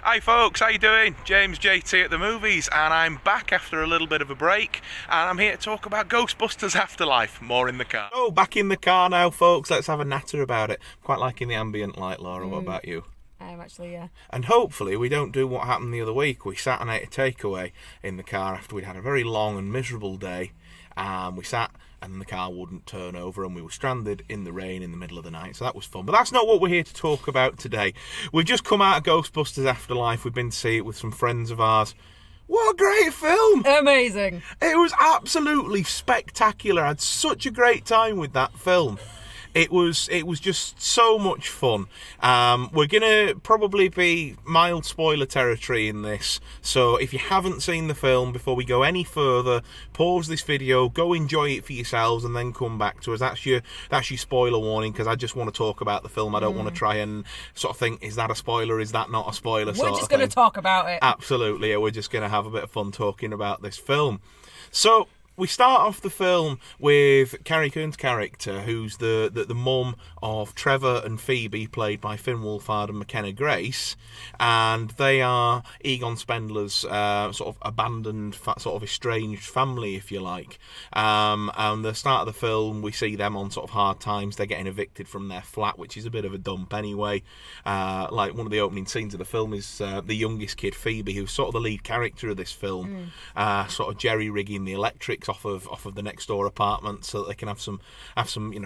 Hi folks, how you doing? James JT at the movies, and I'm back after a little bit of a break, and I'm here to talk about Ghostbusters Afterlife. More in the car. Oh, back in the car now, folks. Let's have a natter about it. Quite liking the ambient light, Laura. What about you? I'm actually, yeah. And hopefully we don't do what happened the other week. We sat and ate a takeaway in the car after we'd had a very long and miserable day. We sat and the car wouldn't turn over and we were stranded in the rain in the middle of the night. So that was fun. But that's not what we're here to talk about today. We've just come out of Ghostbusters Afterlife. We've been to see it with some friends of ours. What a great film! Amazing. It was absolutely spectacular. I had such a great time with that film. It was just so much fun. We're going to probably be mild spoiler territory in this. So if you haven't seen the film, before we go any further, pause this video, go enjoy it for yourselves, and then come back to us. That's your spoiler warning, because I just want to talk about the film. I don't want to try and sort of think, is that a spoiler, is that not a spoiler? We're just going to talk about it. Absolutely, yeah, we're just going to have a bit of fun talking about this film. So we start off the film with Carrie Coon's character, who's the mum of Trevor and Phoebe, played by Finn Wolfhard and McKenna Grace, and they are Egon Spengler's sort of abandoned, sort of estranged family, if you like. And the start of the film, we see them on sort of hard times. They're getting evicted from their flat, which is a bit of a dump anyway. Like one of the opening scenes of the film is the youngest kid, Phoebe, who's sort of the lead character of this film, sort of jerry-rigging the electrics off of the next door apartment so that they can have some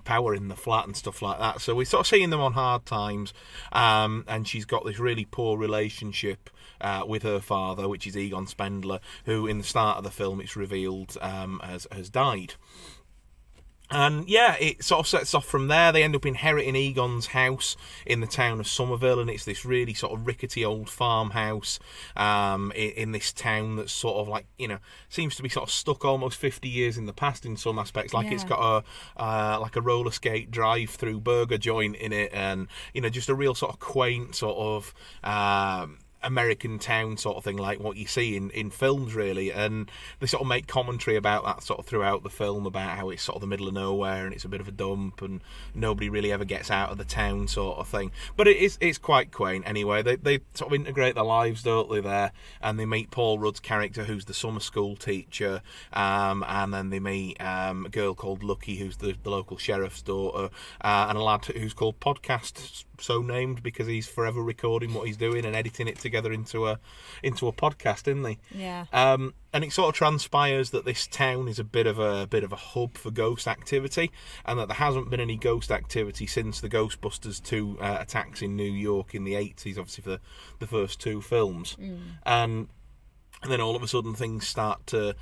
power in the flat and stuff like that. So we're sort of seeing them on hard times, and she's got this really poor relationship with her father, which is Egon Spengler, who in the start of the film it's revealed has died. And yeah, it sort of sets off from there. They end up inheriting Egon's house in the town of Somerville, and it's this really sort of rickety old farmhouse in this town that's sort of like, seems to be sort of stuck almost 50 years in the past in some aspects. Like it's got like a roller skate drive-through burger joint in it, and just a real sort of quaint sort of American town sort of thing, like what you see in films, really. And they sort of make commentary about that sort of throughout the film, about how it's sort of the middle of nowhere and it's a bit of a dump and nobody really ever gets out of the town sort of thing. But it's quite quaint anyway. They sort of integrate their lives, don't they, there, and they meet Paul Rudd's character, who's the summer school teacher, and then they meet a girl called Lucky, who's the local sheriff's daughter, and a lad who's called Podcast, so named because he's forever recording what he's doing and editing it together into a podcast, isn't he? Yeah. And it sort of transpires that this town is a bit of a hub for ghost activity, and that there hasn't been any ghost activity since the Ghostbusters 2 attacks in New York in the 80s, obviously for the first two films. And then all of a sudden things start to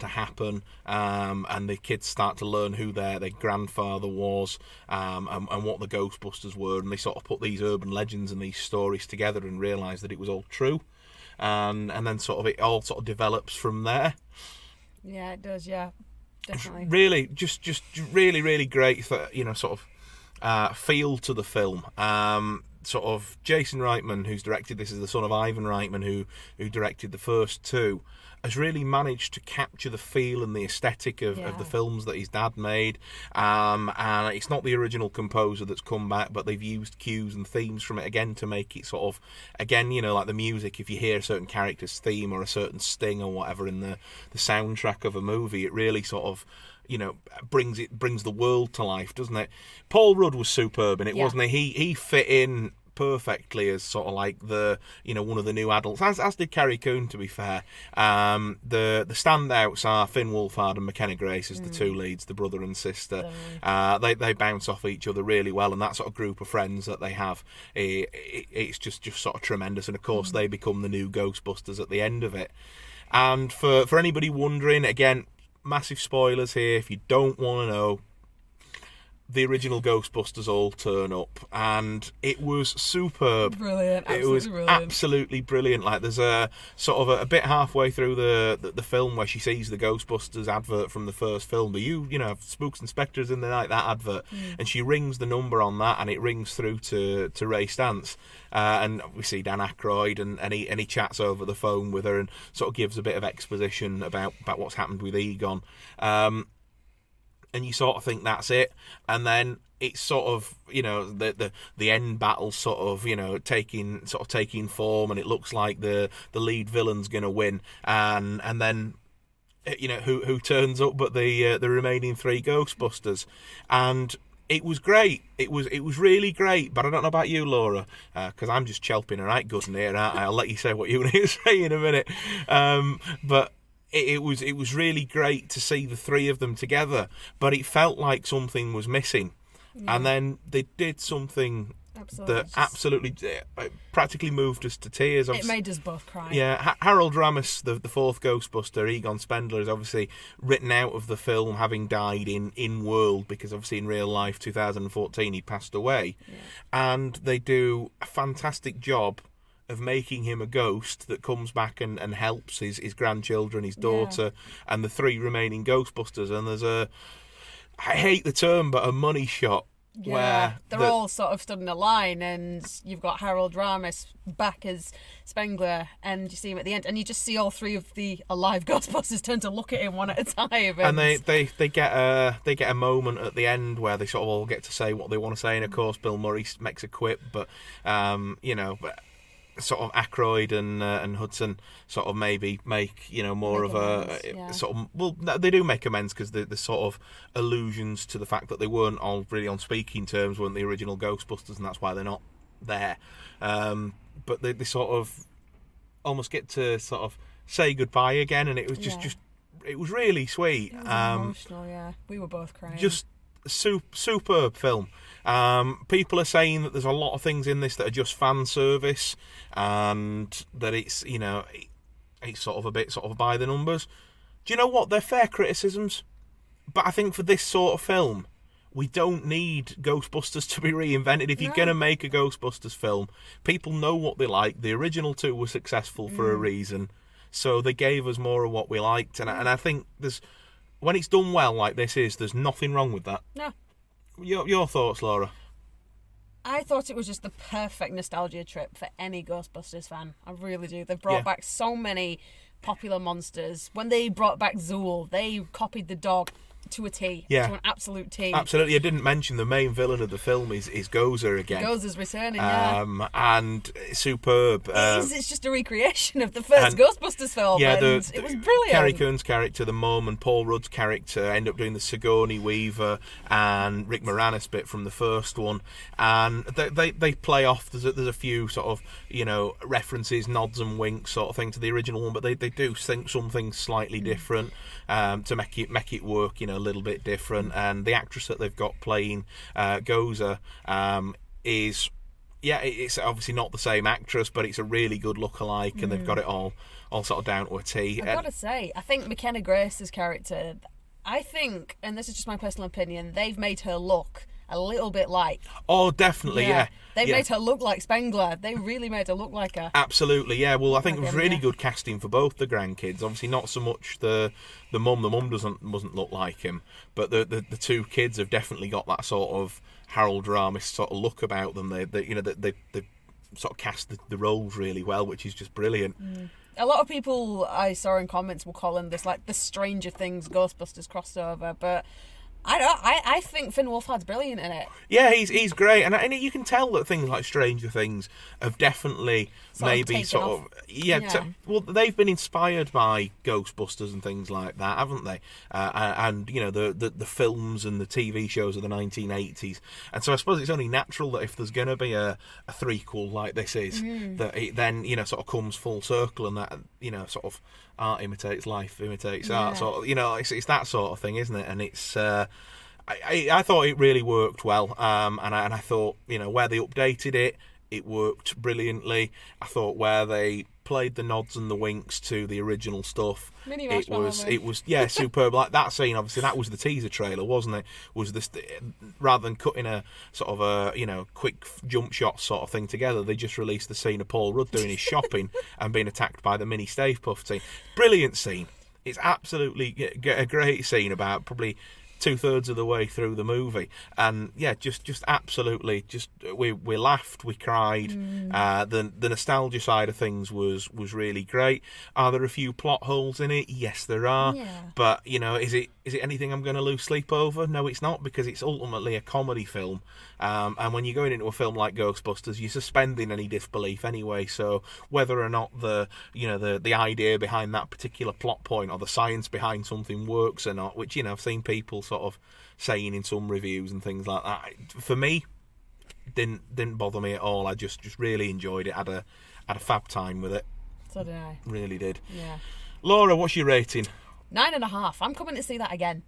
happen, and the kids start to learn who their grandfather was, and what the Ghostbusters were, and they sort of put these urban legends and these stories together and realise that it was all true, and then sort of it all sort of develops from there. Yeah, it does. Yeah, definitely. Really, just really, really great, sort of feel to the film. Sort of Jason Reitman, who's directed this, is the son of Ivan Reitman, who directed the first two, has really managed to capture the feel and the aesthetic of the films that his dad made. And it's not the original composer that's come back, but they've used cues and themes from it again to make it sort of, again, like the music, if you hear a certain character's theme or a certain sting or whatever in the soundtrack of a movie, it really sort of brings the world to life, doesn't it? Paul Rudd was superb in it, wasn't he? He fit in perfectly as sort of like the one of the new adults, as did Carrie Coon, to be fair. The standouts are Finn Wolfhard and McKenna Grace as the two leads, the brother and sister. They bounce off each other really well, and that sort of group of friends that they have, it's just sort of tremendous. And of course they become the new Ghostbusters at the end of it. And for anybody wondering, again, massive spoilers here, if you don't want to know, the original Ghostbusters all turn up, and it was superb. Brilliant. It was absolutely brilliant. Like, there's a sort of a bit halfway through the film where she sees the Ghostbusters advert from the first film, but you have Spooks and Spectres in the Night, that advert, and she rings the number on that, and it rings through to Ray Stantz, and we see Dan Aykroyd, and he chats over the phone with her and sort of gives a bit of exposition about what's happened with Egon. and you sort of think that's it, and then it's sort of, you know, the end battle sort of, you know, taking form, and it looks like the lead villain's going to win, and then, you know, who turns up but the remaining three Ghostbusters. And it was great. It was really great. But I don't know about you, Laura, because I'm just chelping right good in here, aren't I? I'll let you say what you want to say in a minute. But it was really great to see the three of them together. But it felt like something was missing. Yeah. And then they did something that absolutely practically moved us to tears. It made us both cry. Yeah, Harold Ramis, the fourth Ghostbuster, Egon Spengler, is obviously written out of the film, having died in world, because obviously in real life, 2014, he passed away. Yeah. And they do a fantastic job of making him a ghost that comes back and helps his grandchildren, his daughter, and the three remaining Ghostbusters. And there's I hate the term, but a money shot. Yeah, where they're all sort of stood in a line, and you've got Harold Ramis back as Spengler, and you see him at the end, and you just see all three of the alive Ghostbusters turn to look at him one at a time. And they get a moment at the end where they sort of all get to say what they want to say, and of course Bill Murray makes a quip, but you know, sort of Aykroyd and Hudson sort of maybe make, you know, more of a sort of, well, they do make amends, because the sort of allusions to the fact that they weren't all really on speaking terms, weren't the original Ghostbusters, and that's why they're not there. But they sort of almost get to sort of say goodbye again, and it was just it was really sweet. It was emotional, yeah. We were both crying. Just superb film. People are saying that there's a lot of things in this that are just fan service, and that it's, you know, it's sort of a bit sort of by the numbers. Do you know what? They're fair criticisms, but I think for this sort of film, we don't need Ghostbusters to be reinvented. If you're going to make a Ghostbusters film, people know what they like. The original two were successful for a reason, so they gave us more of what we liked, and I think when it's done well like this there's nothing wrong with that. No. Your thoughts, Laura? I thought it was just the perfect nostalgia trip for any Ghostbusters fan. I really do. They've brought back so many popular monsters. When they brought back Zool, they copied the dog to a T, to an absolute T. Absolutely. I didn't mention the main villain of the film is Gozer again. Gozer's returning, and superb. It's just a recreation of the first Ghostbusters film, and it was brilliant. Carrie Coon's character, the mum, and Paul Rudd's character end up doing the Sigourney Weaver and Rick Moranis bit from the first one, and they play off. There's a few sort of, you know, references, nods and winks sort of thing to the original one, but they do think some things slightly different to make it work, you know, a little bit different. And the actress that they've got playing Gozer is, it's obviously not the same actress, but it's a really good lookalike, and they've got it all sort of down to a T. I've got to say, I think McKenna Grace's character, I think, and this is just my personal opinion, they've made her look a little bit like... Oh, definitely, yeah. They made her look like Spengler. They really made her look like her. Absolutely, yeah. Well, I think it was really good casting for both the grandkids. Obviously, not so much the mum. The mum doesn't look like him, but the two kids have definitely got that sort of Harold Ramis sort of look about them. They sort of cast the roles really well, which is just brilliant. A lot of people I saw in comments were calling this like the Stranger Things Ghostbusters crossover, but I think Finn Wolfhard's brilliant in it. Yeah, he's great, and you can tell that things like Stranger Things have definitely well, they've been inspired by Ghostbusters and things like that, haven't they? And you know, the films and the TV shows of the 1980s, and so I suppose it's only natural that if there's going to be a threequel like this is, that it then, you know, sort of comes full circle, and that, you know, sort of art imitates life, imitates art, sort of, you know, it's that sort of thing, isn't it? And it's I thought it really worked well, and I thought, you know, where they updated it worked brilliantly. I thought where they played the nods and the winks to the original stuff, it was superb. Like that scene, obviously that was the teaser trailer, wasn't it? Was this, rather than cutting a sort of a, you know, quick jump shot sort of thing together, they just released the scene of Paul Rudd doing his shopping and being attacked by the mini Stay Puft team. Brilliant scene. It's absolutely a great scene about probably 2/3 of the way through the movie, and just absolutely, just we laughed, we cried. The nostalgia side of things was really great. Are there a few plot holes in it? Yes, there are. But you know, is it Is it anything I'm going to lose sleep over? No, it's not, because it's ultimately a comedy film. And when you're going into a film like Ghostbusters, you're suspending any disbelief anyway. So whether or not the idea behind that particular plot point or the science behind something works or not, which, I've seen people sort of saying in some reviews and things like that, for me, didn't bother me at all. I just really enjoyed it. Had a fab time with it. So did I. Really did. Yeah. Laura, what's your rating? 9.5. I'm coming to see that again.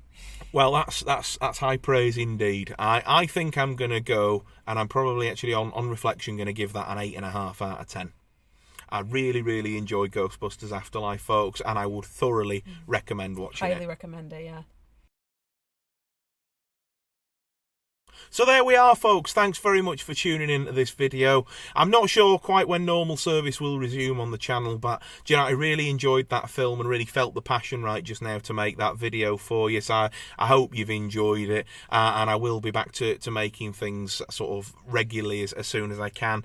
Well, that's high praise indeed. I think I'm going to go, and I'm probably actually on reflection going to give that an 8.5 out of 10. I really, really enjoyed Ghostbusters Afterlife, folks, and I would thoroughly recommend watching it. Highly recommend it, yeah. So there we are, folks. Thanks very much for tuning in to this video. I'm not sure quite when normal service will resume on the channel, but I really enjoyed that film and really felt the passion right just now to make that video for you. So I hope you've enjoyed it, and I will be back to making things sort of regularly as soon as I can.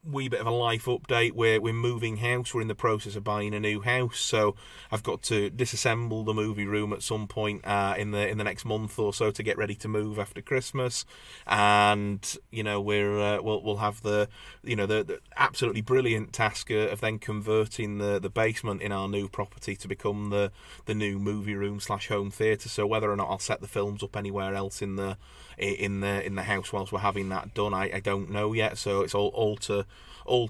Wee bit of a life update. We're moving house. We're in the process of buying a new house, so I've got to disassemble the movie room at some point in the next month or so to get ready to move after Christmas. And we'll have the absolutely brilliant task of then converting the basement in our new property to become the new movie room / home theatre. So whether or not I'll set the films up anywhere else in the house whilst we're having that done, I don't know yet. So it's all to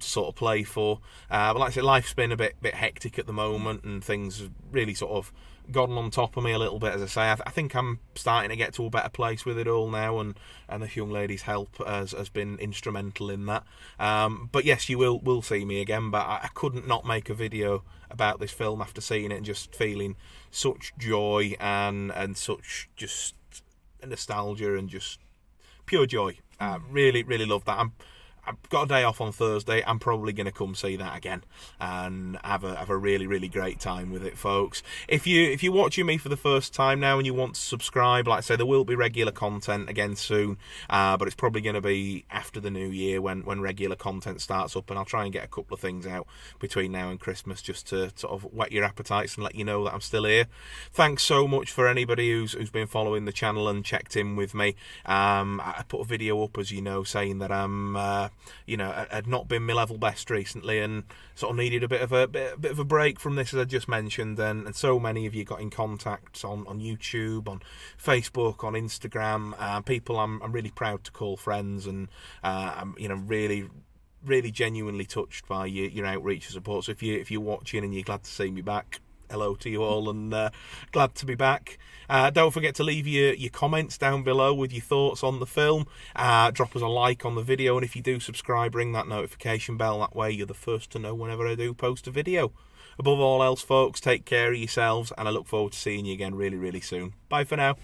sort of play for. But like I said, life's been a bit hectic at the moment, and things have really sort of gotten on top of me a little bit. As I say, I think I'm starting to get to a better place with it all now, and this young lady's help has been instrumental in that. But yes, you will see me again, but I couldn't not make a video about this film after seeing it and just feeling such joy and such just nostalgia and just pure joy. Really, really love that. I've got a day off on Thursday. I'm probably going to come see that again and have a really, really great time with it, folks. If you're watching me for the first time now and you want to subscribe, like I say, there will be regular content again soon, but it's probably going to be after the new year when regular content starts up, and I'll try and get a couple of things out between now and Christmas just to sort of whet your appetites and let you know that I'm still here. Thanks so much for anybody who's been following the channel and checked in with me. I put a video up, as you know, saying that I'm had not been my level best recently and sort of needed a bit of a break from this, as I just mentioned, and so many of you got in contact on YouTube, on Facebook, on Instagram, people I'm really proud to call friends, and I'm really, really genuinely touched by your outreach and support. So if you're watching and you're glad to see me back, hello to you all, and glad to be back. Don't forget to leave your comments down below with your thoughts on the film. Drop us a like on the video, and if you do subscribe, ring that notification bell. That way you're the first to know whenever I do post a video. Above all else, folks, take care of yourselves, and I look forward to seeing you again really, really soon. Bye for now.